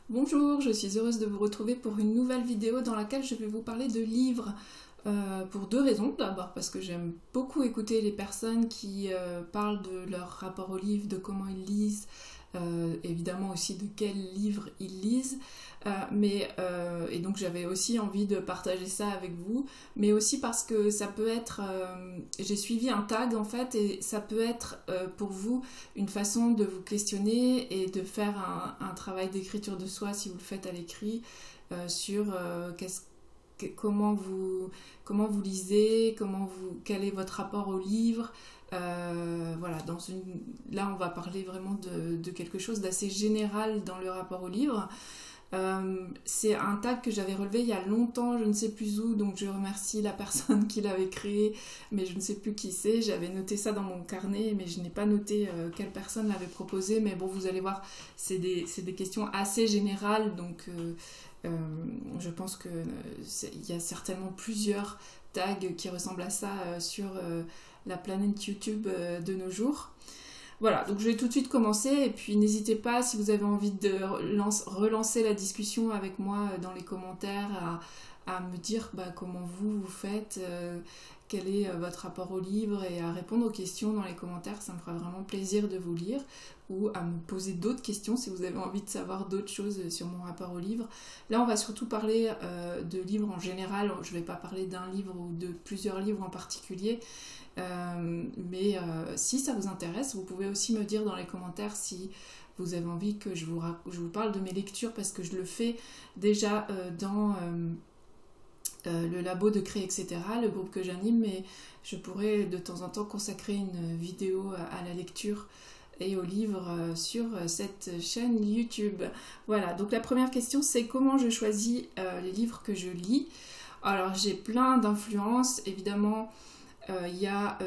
Bonjour, je suis heureuse de vous retrouver pour une nouvelle vidéo dans laquelle je vais vous parler de livres pour deux raisons. D'abord parce que j'aime beaucoup écouter les personnes qui parlent de leur rapport au livre, de comment ils lisent, évidemment aussi de quels livres ils lisent. Et donc j'avais aussi envie de partager ça avec vous, mais aussi parce que ça peut être, j'ai suivi un tag en fait, et ça peut être pour vous une façon de vous questionner et de faire un travail d'écriture de soi si vous le faites à l'écrit sur comment vous lisez, quel est votre rapport au livre. Voilà, là on va parler vraiment de quelque chose d'assez général dans le rapport au livre. C'est un tag que j'avais relevé il y a longtemps, je ne sais plus où, donc je remercie la personne qui l'avait créé, mais je ne sais plus qui c'est. J'avais noté ça dans mon carnet, mais je n'ai pas noté quelle personne l'avait proposé. Mais bon, vous allez voir, c'est des questions assez générales, donc je pense qu'il y a certainement plusieurs tags qui ressemblent à ça sur la planète YouTube de nos jours. Voilà, donc je vais tout de suite commencer et puis n'hésitez pas si vous avez envie de relancer la discussion avec moi dans les commentaires à me dire comment vous faites, quel est votre rapport au livre et à répondre aux questions dans les commentaires. Ça me fera vraiment plaisir de vous lire ou à me poser d'autres questions si vous avez envie de savoir d'autres choses sur mon rapport au livre. Là, on va surtout parler de livres en général. Je ne vais pas parler d'un livre ou de plusieurs livres en particulier. Si ça vous intéresse, vous pouvez aussi me dire dans les commentaires si vous avez envie que je vous parle de mes lectures, parce que je le fais déjà dans le labo de Créer, etc., le groupe que j'anime, mais je pourrais de temps en temps consacrer une vidéo à la lecture et au livre sur cette chaîne YouTube. Voilà, donc la première question, c'est comment je choisis les livres que je lis. Alors j'ai plein d'influences, évidemment. Il y a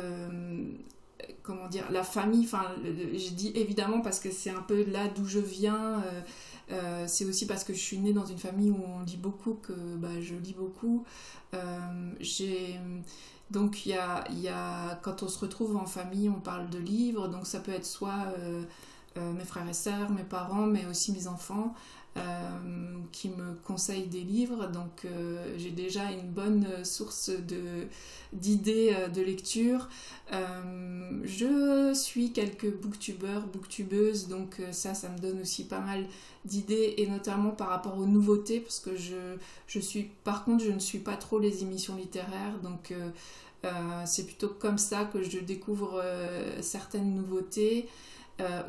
comment dire, la famille, enfin je dis évidemment parce que c'est un peu là d'où je viens, c'est aussi parce que je suis née dans une famille où on lit beaucoup que je lis beaucoup. Donc il y a, quand on se retrouve en famille, on parle de livres, donc ça peut être soit mes frères et sœurs, mes parents, mais aussi mes enfants qui me conseillent des livres, donc j'ai déjà une bonne source d'idées de lecture. Je suis quelques booktubeurs, booktubeuses, donc ça me donne aussi pas mal d'idées, et notamment par rapport aux nouveautés, parce que par contre je ne suis pas trop les émissions littéraires, donc c'est plutôt comme ça que je découvre certaines nouveautés.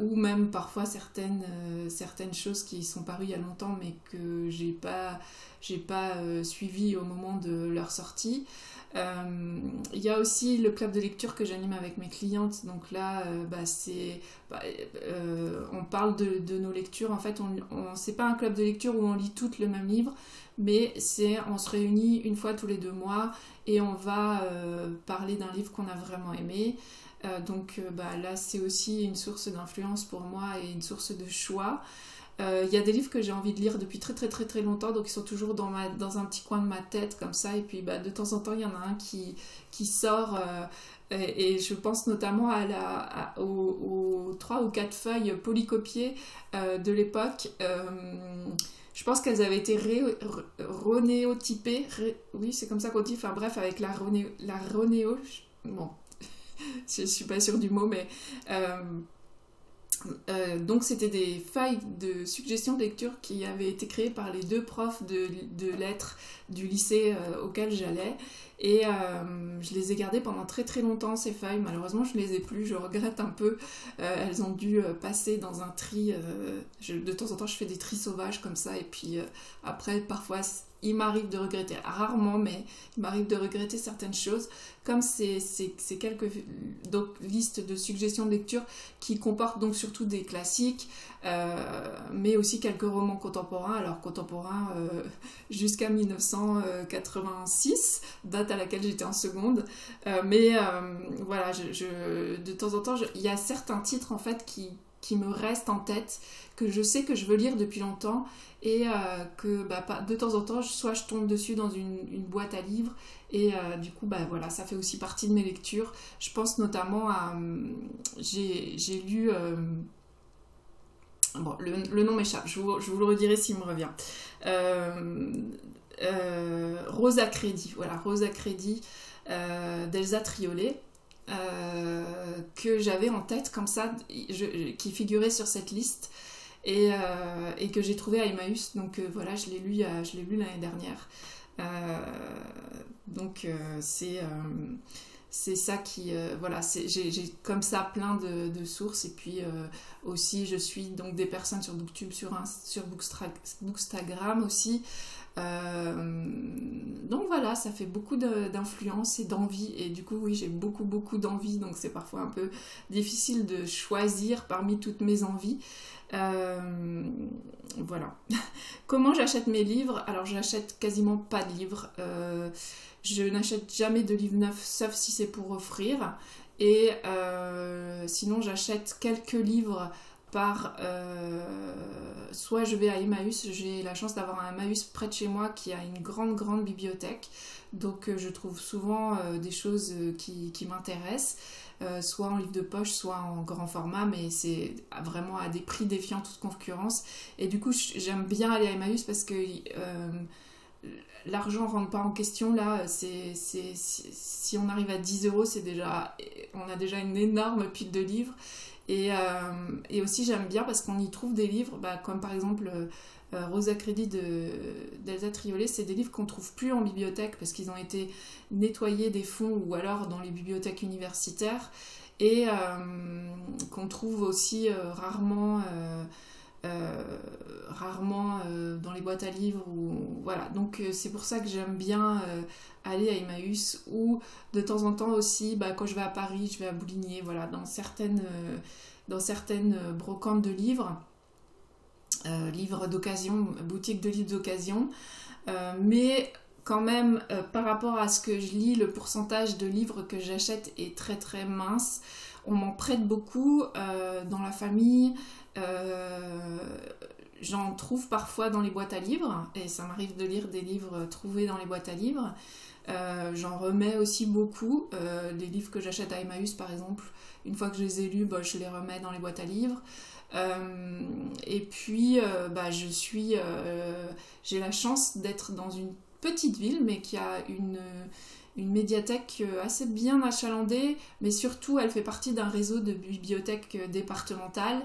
Ou même parfois certaines choses qui sont parues il y a longtemps mais que j'ai pas suivi au moment de leur sortie. Il y a aussi le club de lecture que j'anime avec mes clientes, donc là on parle de nos lectures. En fait, c'est pas un club de lecture où on lit toutes le même livre, mais on se réunit une fois tous les 2 mois et on va parler d'un livre qu'on a vraiment aimé. Là c'est aussi une source d'influence pour moi et une source de choix. Il y a des livres que j'ai envie de lire depuis très très très très longtemps, donc ils sont toujours dans un petit coin de ma tête comme ça, et puis de temps en temps il y en a un qui sort, et je pense notamment aux 3 ou 4 feuilles polycopiées de l'époque. Je pense qu'elles avaient été ronéotypées, oui c'est comme ça qu'on dit, enfin bref, avec la ronéo, bon, je suis pas sûre du mot, mais donc c'était des feuilles de suggestions de lecture qui avaient été créées par les 2 profs de lettres du lycée auquel j'allais, et je les ai gardées pendant très très longtemps, ces feuilles. Malheureusement je ne les ai plus, je regrette un peu. Elles ont dû passer dans un tri, de temps en temps je fais des tris sauvages comme ça, et puis après parfois il m'arrive de regretter, rarement, mais il m'arrive de regretter certaines choses, comme ces quelques listes de suggestions de lecture qui comportent donc surtout des classiques, mais aussi quelques romans contemporains. Alors contemporains jusqu'à 1986, date à laquelle j'étais en seconde, voilà, de temps en temps, il y a certains titres en fait qui me restent en tête, que je sais que je veux lire depuis longtemps, et que de temps en temps soit je tombe dessus dans une boîte à livres, et du coup voilà, ça fait aussi partie de mes lectures. Je pense notamment à j'ai lu Bon, le nom m'échappe, je vous le redirai s'il me revient. Rosa Crédit, voilà, Rosa Crédit d'Elsa Triolet. Que j'avais en tête comme ça, qui figurait sur cette liste et que j'ai trouvé à Emmaüs, donc voilà, je l'ai lu l'année dernière. Donc c'est ça qui voilà, j'ai comme ça plein de sources, et puis aussi je suis donc des personnes sur Booktube, sur Bookstagram aussi. Donc voilà, ça fait beaucoup d'influence et d'envie, et du coup oui, j'ai beaucoup d'envie, donc c'est parfois un peu difficile de choisir parmi toutes mes envies. Voilà. Comment j'achète mes livres? Alors j'achète quasiment pas de livres, je n'achète jamais de livres neufs sauf si c'est pour offrir, et sinon j'achète quelques livres par soit je vais à Emmaüs, j'ai la chance d'avoir un Emmaüs près de chez moi qui a une grande bibliothèque, donc je trouve souvent des choses qui m'intéressent, soit en livre de poche, soit en grand format, mais c'est vraiment à des prix défiant toute concurrence, et du coup j'aime bien aller à Emmaüs parce que l'argent rentre pas en question là, si on arrive à 10 €, on a déjà une énorme pile de livres. Et aussi j'aime bien parce qu'on y trouve des livres, comme par exemple Rosa Crédit d'Elsa Triolet, c'est des livres qu'on ne trouve plus en bibliothèque parce qu'ils ont été nettoyés des fonds ou alors dans les bibliothèques universitaires, et qu'on trouve aussi rarement dans les boîtes à livres, voilà. Donc c'est pour ça que j'aime bien aller à Emmaüs, ou de temps en temps aussi quand je vais à Paris, je vais à Bouligné, voilà, dans certaines brocantes de livres, livres d'occasion, boutiques de livres d'occasion, mais quand même par rapport à ce que je lis, le pourcentage de livres que j'achète est très mince. On m'en prête beaucoup dans la famille. J'en trouve parfois dans les boîtes à livres, et ça m'arrive de lire des livres trouvés dans les boîtes à livres. J'en remets aussi beaucoup. Les livres que j'achète à Emmaüs par exemple, une fois que je les ai lus, je les remets dans les boîtes à livres. Et puis j'ai la chance d'être dans une petite ville, mais qui a une médiathèque assez bien achalandée, mais surtout elle fait partie d'un réseau de bibliothèques départementales,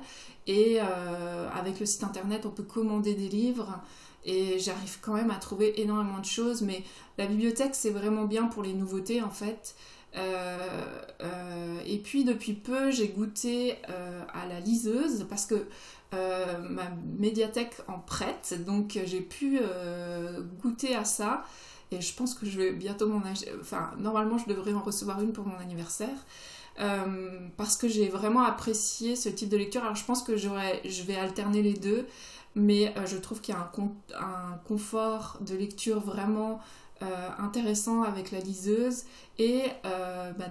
et avec le site internet on peut commander des livres, et j'arrive quand même à trouver énormément de choses. Mais la bibliothèque c'est vraiment bien pour les nouveautés en fait. Et puis depuis peu j'ai goûté à la liseuse, parce que ma médiathèque en prête, donc j'ai pu goûter à ça. Et je pense que je vais bientôt normalement je devrais en recevoir une pour mon anniversaire, parce que j'ai vraiment apprécié ce type de lecture. Alors je pense que je vais alterner les deux, mais je trouve qu'il y a un confort de lecture vraiment intéressant avec la liseuse, et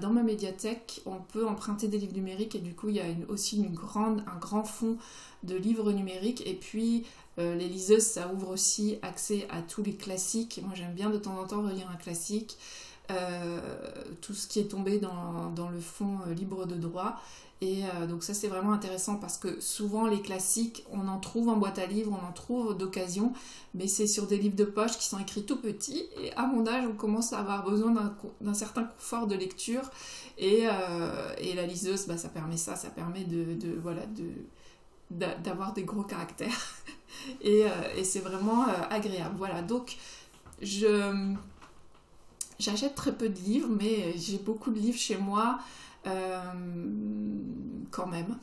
dans ma médiathèque on peut emprunter des livres numériques, et du coup il y a aussi un grand fond de livres numériques, et puis les liseuses ça ouvre aussi accès à tous les classiques. Moi j'aime bien de temps en temps relire un classique, tout ce qui est tombé dans le fond libre de droit. Et donc ça c'est vraiment intéressant, parce que souvent les classiques on en trouve en boîte à livres, on en trouve d'occasion, mais c'est sur des livres de poche qui sont écrits tout petits, et à mon âge on commence à avoir besoin d'un certain confort de lecture, et la liseuse ça permet d'avoir des gros caractères et c'est vraiment agréable. Voilà, donc j'achète très peu de livres, mais j'ai beaucoup de livres chez moi quand même.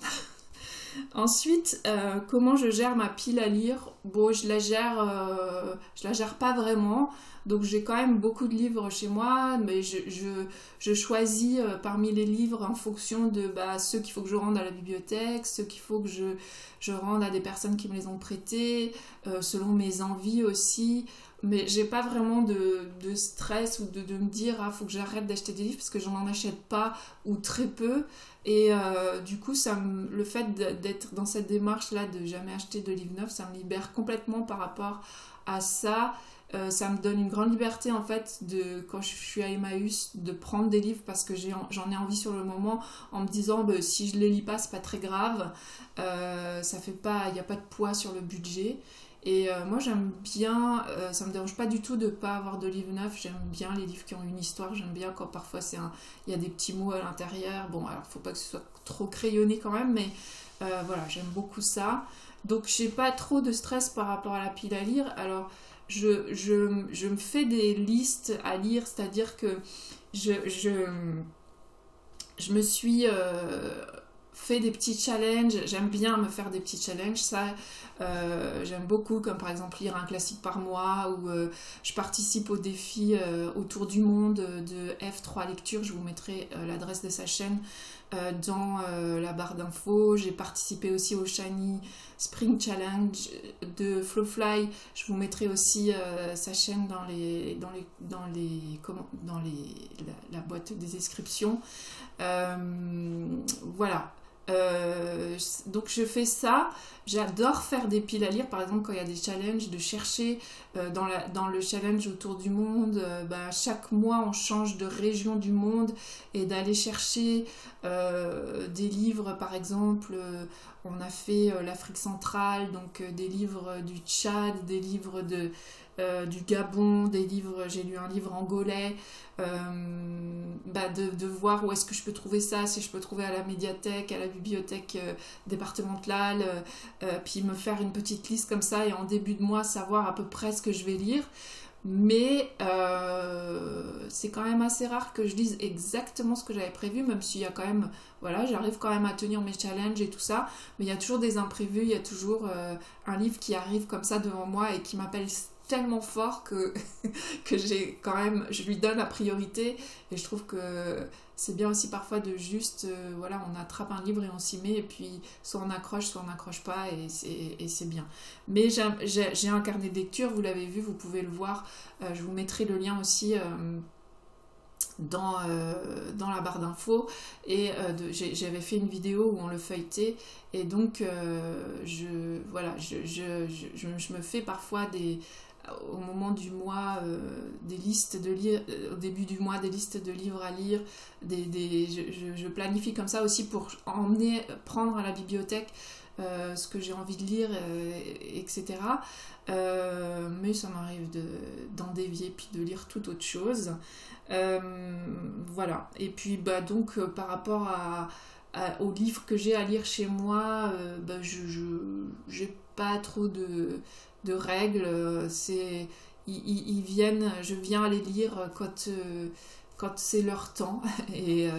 Ensuite, comment je gère ma pile à lire? Bon, je la gère pas vraiment, donc j'ai quand même beaucoup de livres chez moi, mais je choisis parmi les livres en fonction de ceux qu'il faut que je rende à la bibliothèque, ceux qu'il faut que je rende à des personnes qui me les ont prêtés, selon mes envies aussi. mais j'ai pas vraiment de stress ou de me dire ah faut que j'arrête d'acheter des livres parce que j'en en achète pas ou très peu. Et du coup le fait d'être dans cette démarche là de jamais acheter de livres neufs, ça me libère complètement par rapport à ça. Ça me donne une grande liberté en fait de quand je suis à Emmaüs de prendre des livres parce que j'en ai envie sur le moment en me disant bah, si je les lis pas c'est pas très grave, ça fait pas, il n'y a pas de poids sur le budget. Et moi j'aime bien, ça me dérange pas du tout de pas avoir de livres neufs, j'aime bien les livres qui ont une histoire, j'aime bien quand parfois il y a des petits mots à l'intérieur, bon alors faut pas que ce soit trop crayonné quand même, mais voilà j'aime beaucoup ça. Donc j'ai pas trop de stress par rapport à la pile à lire. Alors je me fais des listes à lire, c'est-à-dire que je me suis fait des petits challenges, j'aime bien me faire des petits challenges, ça j'aime beaucoup, comme par exemple lire un classique par mois, ou je participe au défi autour du monde de F3 Lecture, je vous mettrai l'adresse de sa chaîne dans la barre d'infos. J'ai participé aussi au Shiny Spring Challenge de Flowfly, je vous mettrai aussi sa chaîne dans la boîte des descriptions. Voilà. Donc je fais ça, j'adore faire des piles à lire, par exemple quand il y a des challenges, de chercher dans le challenge autour du monde, chaque mois on change de région du monde et d'aller chercher des livres, par exemple on a fait l'Afrique centrale, donc des livres du Tchad, des livres du Gabon, des livres, j'ai lu un livre angolais, de voir où est-ce que je peux trouver ça, si je peux trouver à la médiathèque, à la bibliothèque départementale, puis me faire une petite liste comme ça et en début de mois savoir à peu près ce que je vais lire. Mais c'est quand même assez rare que je lise exactement ce que j'avais prévu, même s'il y a quand même, voilà, j'arrive quand même à tenir mes challenges et tout ça, mais il y a toujours des imprévus, il y a toujours un livre qui arrive comme ça devant moi et qui m'appelle tellement fort que j'ai quand même, je lui donne la priorité. Et je trouve que c'est bien aussi parfois de juste, voilà, on attrape un livre et on s'y met, et puis soit on n'accroche pas, et c'est bien. Mais j'ai un carnet de lecture, vous l'avez vu, vous pouvez le voir, je vous mettrai le lien aussi dans la barre d'infos, et j'avais fait une vidéo où on le feuilletait, et donc je me fais parfois au moment du mois des listes de lire, au début du mois des listes de livres à lire, je planifie comme ça aussi pour prendre à la bibliothèque ce que j'ai envie de lire, etc. Mais ça m'arrive d'en dévier puis de lire tout autre chose. Voilà. Et puis donc par rapport aux livres que j'ai à lire chez moi, j'ai pas trop de règles. Ils viennent, je viens les lire quand c'est leur temps. Et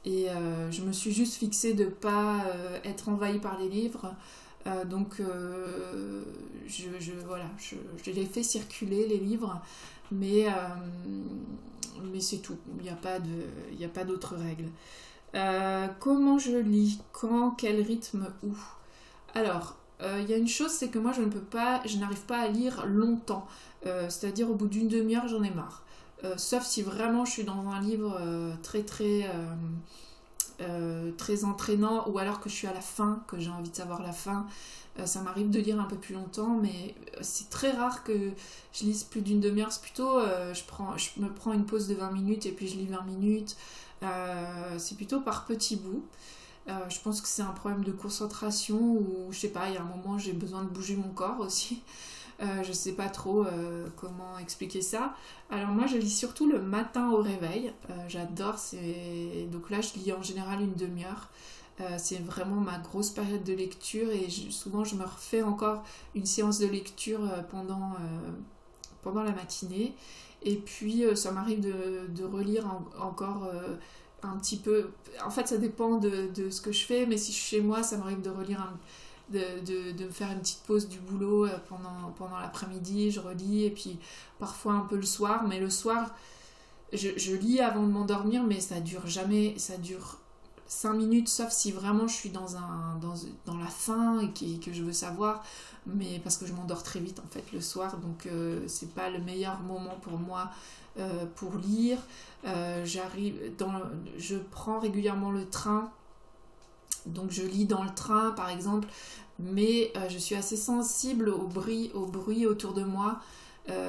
je me suis juste fixée de pas être envahie par les livres. Donc je les fais circuler, les livres, mais c'est tout. Il n'y a pas d'autres règles. Comment je lis, quand, quel rythme, où? Alors, il y a une chose, c'est que moi je n'arrive pas à lire longtemps, c'est-à-dire au bout d'une demi-heure j'en ai marre, sauf si vraiment je suis dans un livre très entraînant, ou alors que je suis à la fin, que j'ai envie de savoir la fin. Ça m'arrive de lire un peu plus longtemps, mais c'est très rare que je lise plus d'une demi-heure. C'est plutôt je me prends une pause de 20 minutes et puis je lis 20 minutes. C'est plutôt par petits bouts. Je pense que c'est un problème de concentration, ou je sais pas, il y a un moment j'ai besoin de bouger mon corps aussi. Je sais pas trop comment expliquer ça. Alors moi je lis surtout le matin au réveil. J'adore, donc là je lis en général une demi-heure. C'est vraiment ma grosse période de lecture, et souvent je me refais encore une séance de lecture pendant la matinée. Et puis ça m'arrive de relire encore un petit peu. En fait ça dépend de ce que je fais, mais si je suis chez moi ça m'arrive de relire de me faire une petite pause du boulot pendant l'après-midi, je relis, et puis parfois un peu le soir. Mais le soir je lis avant de m'endormir, mais ça dure jamais, 5 minutes, sauf si vraiment je suis dans la faim et que je veux savoir, mais parce que je m'endors très vite en fait le soir, donc c'est pas le meilleur moment pour moi pour lire. Je prends régulièrement le train, donc je lis dans le train par exemple, mais je suis assez sensible au bruit autour de moi.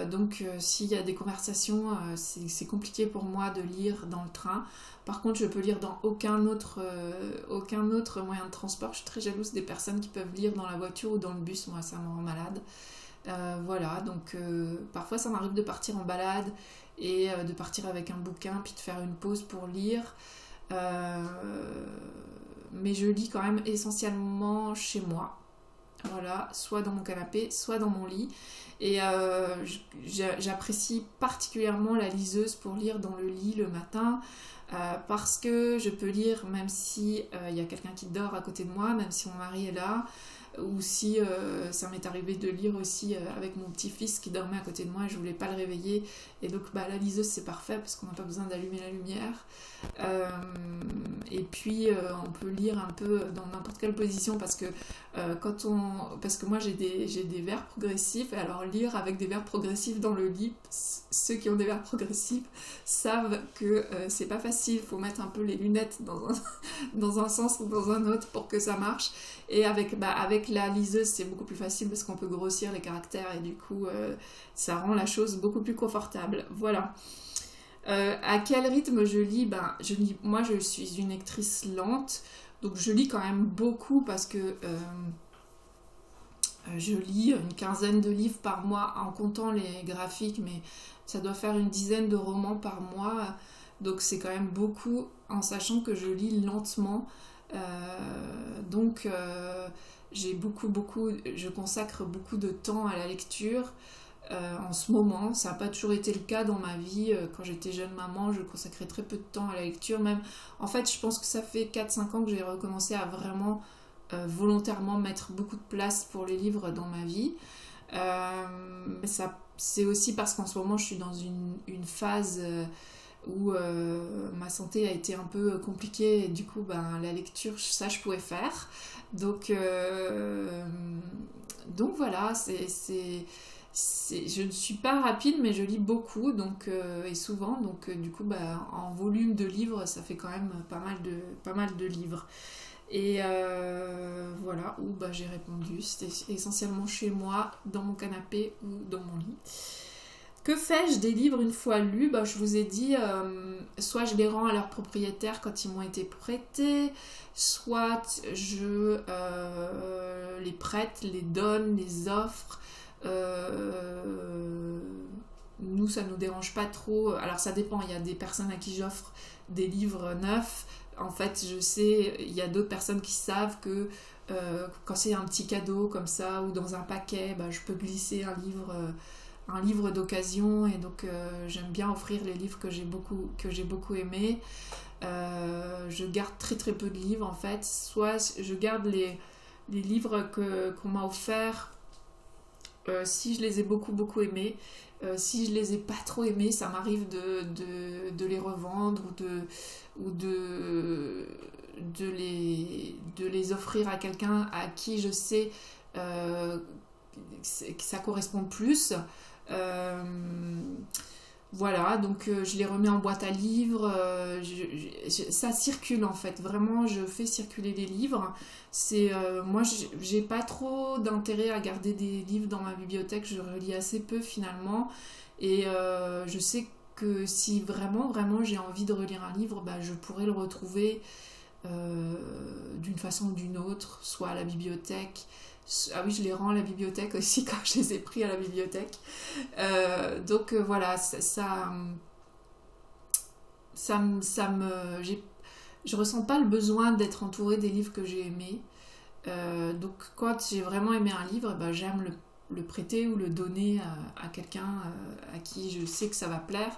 Donc s'il y a des conversations, c'est compliqué pour moi de lire dans le train. Par contre, je peux lire dans aucun autre moyen de transport. Je suis très jalouse des personnes qui peuvent lire dans la voiture ou dans le bus. Moi, ça me rend malade. Voilà, donc parfois ça m'arrive de partir en balade et de partir avec un bouquin puis de faire une pause pour lire. Mais je lis quand même essentiellement chez moi. Voilà, soit dans mon canapé, soit dans mon lit. Et j'apprécie particulièrement la liseuse pour lire dans le lit le matin, parce que je peux lire même si y a quelqu'un qui dort à côté de moi, même si mon mari est là, ou si ça m'est arrivé de lire aussi avec mon petit-fils qui dormait à côté de moi et je voulais pas le réveiller. Et donc la liseuse c'est parfait parce qu'on n'a pas besoin d'allumer la lumière. Et puis on peut lire un peu dans n'importe quelle position parce que moi j'ai des verres progressifs, et alors lire avec des verres progressifs dans le lit, ceux qui ont des verres progressifs savent que c'est pas facile, il faut mettre un peu les lunettes dans un sens ou dans un autre pour que ça marche. Et avec la liseuse c'est beaucoup plus facile parce qu'on peut grossir les caractères et du coup ça rend la chose beaucoup plus confortable. Voilà. À quel rythme je lis? Moi je suis une lectrice lente, donc je lis quand même beaucoup parce que je lis une quinzaine de livres par mois en comptant les graphiques, mais ça doit faire une dizaine de romans par mois, donc c'est quand même beaucoup en sachant que je lis lentement. Donc je consacre beaucoup de temps à la lecture. En ce moment, ça n'a pas toujours été le cas dans ma vie. Quand j'étais jeune maman, je consacrais très peu de temps à la lecture. Même, en fait, je pense que ça fait 4-5 ans que j'ai recommencé à vraiment volontairement mettre beaucoup de place pour les livres dans ma vie. Mais c'est aussi parce qu'en ce moment, je suis dans une phase où ma santé a été un peu compliquée et du coup, la lecture, ça, je pouvais faire. Donc voilà, je ne suis pas rapide mais je lis beaucoup et souvent du coup en volume de livres ça fait quand même pas mal de livres et voilà où j'ai répondu, c'était essentiellement chez moi, dans mon canapé ou dans mon lit. Que fais-je des livres une fois lus? Je vous ai dit, soit je les rends à leur propriétaire quand ils m'ont été prêtés, soit je les prête, les donne, les offre. Nous ça nous dérange pas trop, alors ça dépend, il y a des personnes à qui j'offre des livres neufs. En fait je sais, il y a d'autres personnes qui savent que quand c'est un petit cadeau comme ça ou dans un paquet, je peux glisser un livre d'occasion, et donc j'aime bien offrir les livres que j'ai beaucoup aimés. Je garde très très peu de livres en fait, soit je garde les livres qu'on m'a offerts si je les ai beaucoup aimés. Si je les ai pas trop aimés, ça m'arrive de les revendre ou de les offrir à quelqu'un à qui je sais que ça correspond plus. Voilà, donc je les remets en boîte à livres, ça circule en fait, vraiment je fais circuler les livres. Moi j'ai pas trop d'intérêt à garder des livres dans ma bibliothèque, je relis assez peu finalement, et je sais que si vraiment j'ai envie de relire un livre, je pourrais le retrouver d'une façon ou d'une autre, soit à la bibliothèque. Ah oui, je les rends à la bibliothèque aussi quand je les ai pris à la bibliothèque. Donc voilà, je ressens pas le besoin d'être entourée des livres que j'ai aimés. Donc quand j'ai vraiment aimé un livre, j'aime le prêter ou le donner à quelqu'un à qui je sais que ça va plaire.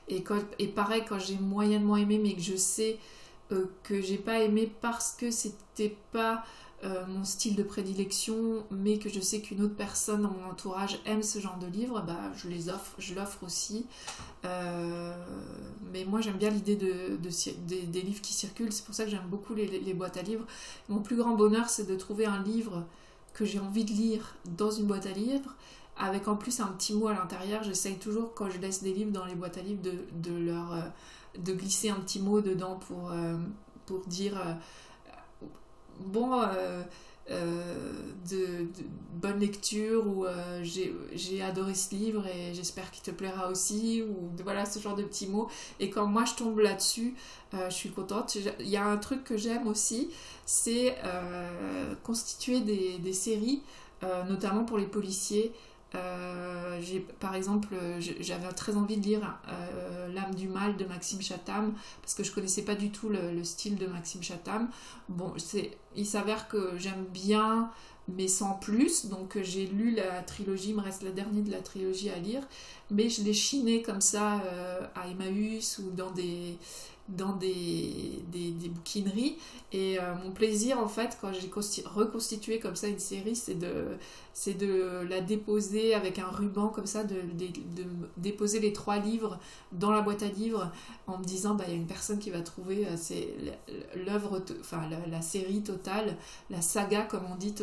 Et pareil, quand j'ai moyennement aimé mais que je sais que j'ai pas aimé parce que c'était pas mon style de prédilection, mais que je sais qu'une autre personne dans mon entourage aime ce genre de livres, bah, je l'offre aussi. Mais moi j'aime bien l'idée des livres qui circulent, c'est pour ça que j'aime beaucoup les boîtes à livres. Mon plus grand bonheur, c'est de trouver un livre que j'ai envie de lire dans une boîte à livres, avec en plus un petit mot à l'intérieur. J'essaye toujours, quand je laisse des livres dans les boîtes à livres, de glisser un petit mot dedans pour dire bon, de bonne lecture, ou j'ai adoré ce livre et j'espère qu'il te plaira aussi, ou voilà, ce genre de petits mots. Et quand moi je tombe là-dessus, je suis contente. Il y a un truc que j'aime aussi, c'est constituer des séries, notamment pour les policiers. Par exemple, j'avais très envie de lire L'âme du mal de Maxime Chatham, parce que je connaissais pas du tout le style de Maxime Chatham. Bon, il s'avère que j'aime bien, mais sans plus. Donc j'ai lu la trilogie, il me reste la dernière de la trilogie à lire, mais je l'ai chiné comme ça à Emmaüs ou dans des bouquineries. Et mon plaisir, en fait, quand j'ai reconstitué comme ça une série, c'est de la déposer avec un ruban comme ça, de déposer les 3 livres dans la boîte à livres, en me disant, bah, il y a une personne qui va trouver c'est l'œuvre, enfin la série totale, la saga comme on dit,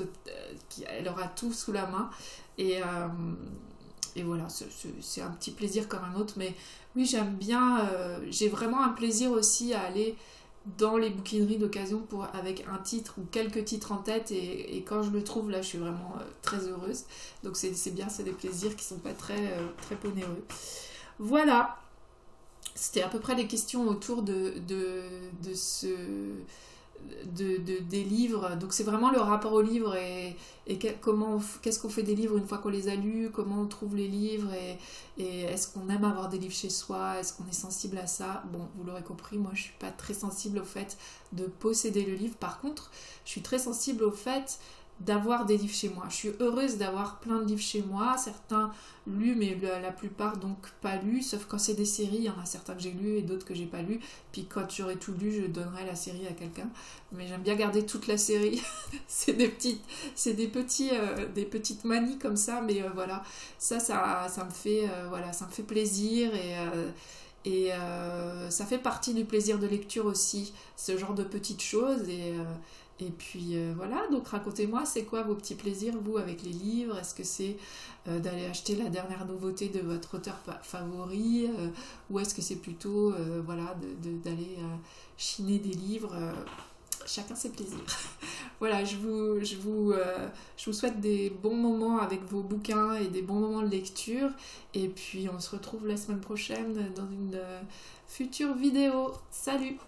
elle aura tout sous la main. Et voilà, c'est un petit plaisir comme un autre, mais oui, j'aime bien, j'ai vraiment un plaisir aussi à aller dans les bouquineries d'occasion avec un titre ou quelques titres en tête, et quand je le trouve, là, je suis vraiment très heureuse. Donc c'est bien, c'est des plaisirs qui sont pas très onéreux. Voilà, c'était à peu près les questions autour des livres. Donc c'est vraiment le rapport aux livres, et qu'est-ce qu'on fait des livres une fois qu'on les a lus, comment on trouve les livres, et est-ce qu'on aime avoir des livres chez soi, est-ce qu'on est sensible à ça. Bon, vous l'aurez compris, moi je suis pas très sensible au fait de posséder le livre. Par contre, je suis très sensible au fait d'avoir des livres chez moi. Je suis heureuse d'avoir plein de livres chez moi, certains lus, mais la plupart donc pas lus, sauf quand c'est des séries. Il y en a certains que j'ai lus et d'autres que j'ai pas lus, puis quand j'aurai tout lu, je donnerai la série à quelqu'un. Mais j'aime bien garder toute la série. C'est des petites manies comme ça, mais voilà, ça me fait voilà, ça me fait plaisir, et ça fait partie du plaisir de lecture aussi, ce genre de petites choses. Et puis voilà, donc racontez-moi, c'est quoi vos petits plaisirs, vous, avec les livres? Est-ce que c'est d'aller acheter la dernière nouveauté de votre auteur favori, ou est-ce que c'est plutôt voilà, d'aller chiner des livres? Chacun ses plaisirs. Voilà, je vous souhaite des bons moments avec vos bouquins et des bons moments de lecture. Et puis on se retrouve la semaine prochaine dans une future vidéo. Salut!